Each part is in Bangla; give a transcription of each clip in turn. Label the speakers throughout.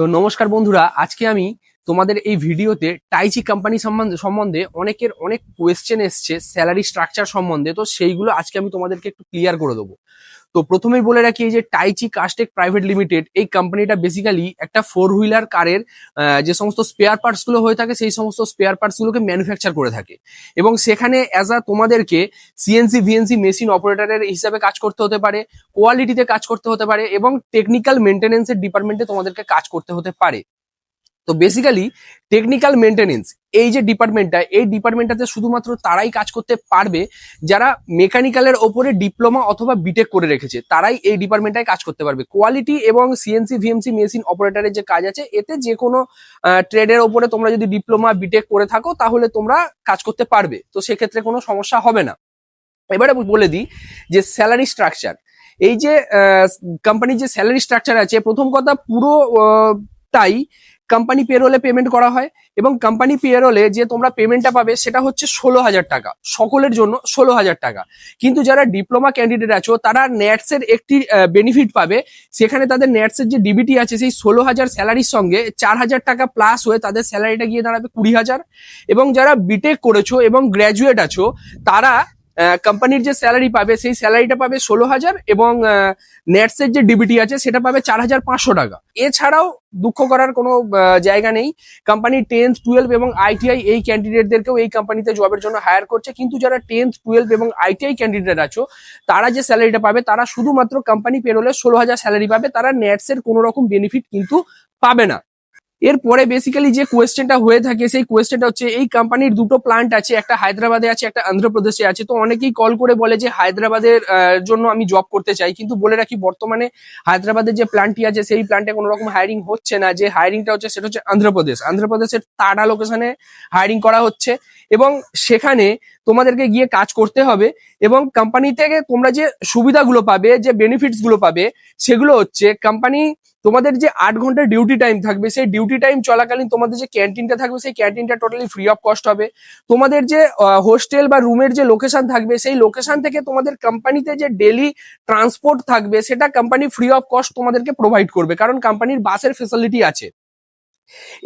Speaker 1: তো নমস্কার বন্ধুরা, আজকে আমি তোমাদের এই ভিডিওতে টাইচি কোম্পানি সম্বন্ধে অনেকের অনেক কোয়েশ্চেন এসছে স্যালারি স্ট্রাকচার সম্বন্ধে। তো সেইগুলো আজকে আমি তোমাদেরকে একটু ক্লিয়ার করে দেবো। তো প্রথমেই বলে রাখি, এই যে টাইচি কাস্টেক প্রাইভেট লিমিটেড, এই কোম্পানিটা বেসিক্যালি একটা 4 হুইলার কারের যে সমস্ত স্পেয়ার পার্টস গুলো হয়ে থাকে সেই সমস্ত স্পেয়ার পার্টস গুলোকে ম্যানুফ্যাকচার করে থাকে, এবং সেখানে অ্যাজ আ তোমাদেরকে সিএনসি ভিএনসি মেশিন অপারেটরের হিসাবে কাজ করতে হতে পারে, কোয়ালিটিতে কাজ করতে হতে পারে, এবং টেকনিক্যাল মেনটেনেন্সের ডিপার্টমেন্টে তোমাদেরকে কাজ করতে হতে পারে। তো বেসিক্যালি টেকনিক্যাল মেনটেনেন্স এই যে ডিপার্টমেন্টটা, এই ডিপার্টমেন্টটাতে শুধুমাত্র তারাই কাজ করতে পারবে যারা মেকানিক্যালের ওপরে ডিপ্লোমা অথবা বিটেক করে রেখেছে, তারাই এই ডিপার্টমেন্টটায় কাজ করতে পারবে। কোয়ালিটি এবং সিএনসি ভিএমসি মেশিন অপারেটরের যে কাজ আছে, এতে যে কোনো ট্রেডের ওপরে তোমরা যদি ডিপ্লোমা বিটেক করে থাকো তাহলে তোমরা কাজ করতে পারবে, তো সেক্ষেত্রে কোনো সমস্যা হবে না। এবারে বলে দিই যে স্যালারি স্ট্রাকচার, এই যে কোম্পানির যে স্যালারি স্ট্রাকচার আছে, প্রথম কথা পুরোটাই কোম্পানি পেরোলে পেমেন্ট করা হয়, এবং কোম্পানি পেরোলে যে তোমরা পেমেন্টটা পাবে সেটা হচ্ছে 16,000 টাকা, সকলের জন্য 16,000 টাকা। কিন্তু যারা ডিপ্লোমা ক্যান্ডিডেট আছো তারা ন্যাটস এর একটি বেনিফিট পাবে, সেখানে তাদের ন্যাটস এর যে ডিবিটি আছে সেই 16,000 স্যালারির সঙ্গে 4,000 টাকা প্লাস হয়ে তাদের স্যালারিটা গিয়ে দাঁড়াবে 20,000। এবং যারা বিটেক করেছো এবং গ্র্যাজুয়েট আছো তারা কোম্পানির যে স্যালারি পাবে সেই স্যালারিটা পাবে 16,000, এবং নেটস এর যে ডিবিটি আছে সেটা পাবে 4,500 টাকা। এছাড়াও দুঃখ করার কোনো জায়গা নেই, কোম্পানি 10th 12 এবং আইটিআই এই ক্যান্ডিডেটদেরকেও এই কোম্পানিতে জবের জন্য হায়ার করছে। কিন্তু যারা 10th 12 এবং আইটিআই ক্যান্ডিডেট আছো তারা যে স্যালারিটা পাবে, তারা শুধুমাত্র কোম্পানি পেরোলে 16,000 স্যালারি পাবে, তারা নেটস এর কোনো রকম বেনিফিট কিন্তু পাবে না। এরপরে বেসিক্যালি যে কোয়েশ্চেনটা হয়ে থাকে সেই কোয়েশ্চেনটা হচ্ছে, এই কোম্পানির দুটো প্লান্ট আছে, একটা হায়দ্রাবাদে আছে, একটা অন্ধ্রপ্রদেশে আছে। তো অনেকেই কল করে বলে যে হায়দ্রাবাদের জন্য আমি জব করতে চাই, কিন্তু বলে রাখি বর্তমানে হায়দ্রাবাদের যে প্ল্যান্টটি আছে সেই প্ল্যান্টে কোনো রকম হায়ারিং হচ্ছে না, যে হায়ারিংটা হচ্ছে সেটা হচ্ছে অন্ধ্রপ্রদেশের টাডা লোকেশনে হায়ারিং করা হচ্ছে, এবং সেখানে তোমাদেরকে গিয়ে কাজ করতে হবে। এবং কোম্পানি থেকে তোমরা যে সুবিধাগুলো পাবে, যে বেনিফিটস গুলো পাবে, সেগুলো হচ্ছে কোম্পানি তোমাদের যে 8 ঘন্টার ডিউটি টাইম থাকবে সেই ডিউটি টাইম চলাকালীন তোমাদের যে ক্যান্টিনটা থাকবে সেই ক্যান্টিনটা টোটালি ফ্রি অফ কস্ট হবে। তোমাদের যে হোস্টেল বা রুমের যে লোকেশন থাকবে সেই লোকেশন থেকে তোমাদের কোম্পানিতে যে ডেলি ট্রান্সপোর্ট থাকবে সেটা কোম্পানি ফ্রি অফ কস্ট তোমাদেরকে প্রোভাইড করবে, কারণ কোম্পানির বাসের ফেসিলিটি আছে।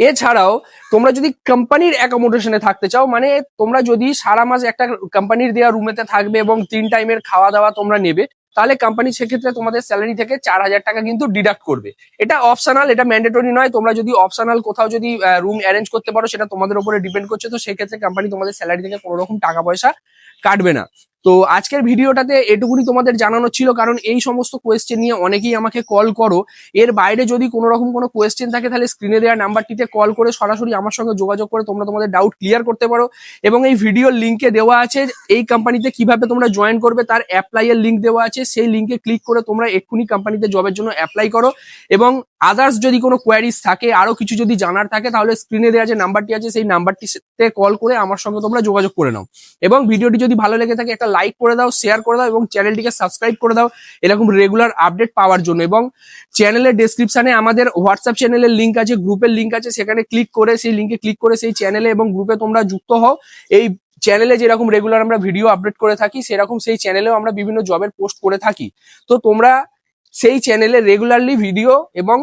Speaker 1: এছাড়াও তোমরা যদি কোম্পানির অ্যাকোমোডেশনে থাকতে চাও, মানে তোমরা যদি সারা মাস একটা কোম্পানির দেওয়া রুমেতে থাকবে এবং 3 টাইমের খাওয়া দাওয়া তোমরা নেবে, তাহলে কোম্পানি সেক্ষেত্রে তোমাদের স্যালারি থেকে 4,000 টাকা কিন্তু ডিডাক্ট করবে। এটা অপশনাল, এটা ম্যান্ডেটরি নয়। তোমরা যদি অপশনাল কোথাও যদি রুম অ্যারেঞ্জ করতে পারো সেটা তোমাদের উপরে ডিপেন্ড করছে, তো সেক্ষেত্রে কোম্পানি তোমাদের স্যালারি থেকে কোনো রকম টাকা পয়সা কাটবে না। তো আজকের ভিডিওটাতে এটুকুনি তোমাদের জানানো ছিল, কারণ এই সমস্ত কোয়েশ্চেন নিয়ে অনেকেই আমাকে কল করো। এর বাইরে যদি কোনো রকম কোনো কোয়েশ্চেন থাকে তাহলে স্ক্রিনে দেওয়া নাম্বারটিতে কল করে সরাসরি আমার সঙ্গে যোগাযোগ করে তোমরা তোমাদের ডাউট ক্লিয়ার করতে পারো। এবং এই ভিডিওর লিঙ্কে দেওয়া আছে এই কোম্পানিতে কিভাবে তোমরা জয়েন করবে, তার অ্যাপ্লাই এর লিঙ্ক দেওয়া আছে, সেই লিঙ্কে ক্লিক করে তোমরা এক্ষুনি কোম্পানিতে জবের জন্য অ্যাপ্লাই করো। এবং আদার্স যদি কোনো কোয়ারিজ থাকে, আরো কিছু যদি জানার থাকে, তাহলে স্ক্রিনে দেওয়া যে নাম্বারটি আছে সেই নাম্বারটিতে কল করে আমার সঙ্গে তোমরা যোগাযোগ করে নাও। এবং ভিডিওটি যদি ভালো লেগে থাকে একটা লাইক করে দাও, শেয়ার করে দাও, এবং চ্যানেলটিকে সাবস্ক্রাইব করে দাও এরকম রেগুলার আপডেট পাওয়ার জন্য। এবং চ্যানেলের ডেসক্রিপশনে আমাদের হোয়াটসঅ্যাপ চ্যানেলের লিঙ্ক আছে, গ্রুপের লিঙ্ক আছে, সেখানে ক্লিক করে সেই লিঙ্কে ক্লিক করে সেই চ্যানেলে এবং গ্রুপে তোমরা যুক্ত হও। এই চ্যানেলে যেরকম রেগুলার আমরা ভিডিও আপডেট করে থাকি সেরকম সেই চ্যানেলেও আমরা বিভিন্ন জবের পোস্ট করে থাকি। তো তোমরা সেই চ্যানেলে রেগুলারলি ভিডিও এবং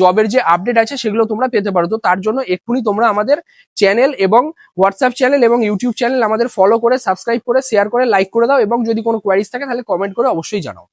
Speaker 1: জবের যে আপডেট আছে সেগুলো তোমরা পেতে পারো। তো তার জন্য এক্ষুনি তোমরা আমাদের চ্যানেল এবং হোয়াটসঅ্যাপ চ্যানেল এবং ইউটিউব চ্যানেল আমাদের ফলো করে, সাবস্ক্রাইব করে, শেয়ার করে, লাইক করে দাও। এবং যদি কোনো কোয়ারিজ থাকে তাহলে কমেন্ট করে অবশ্যই জানাও।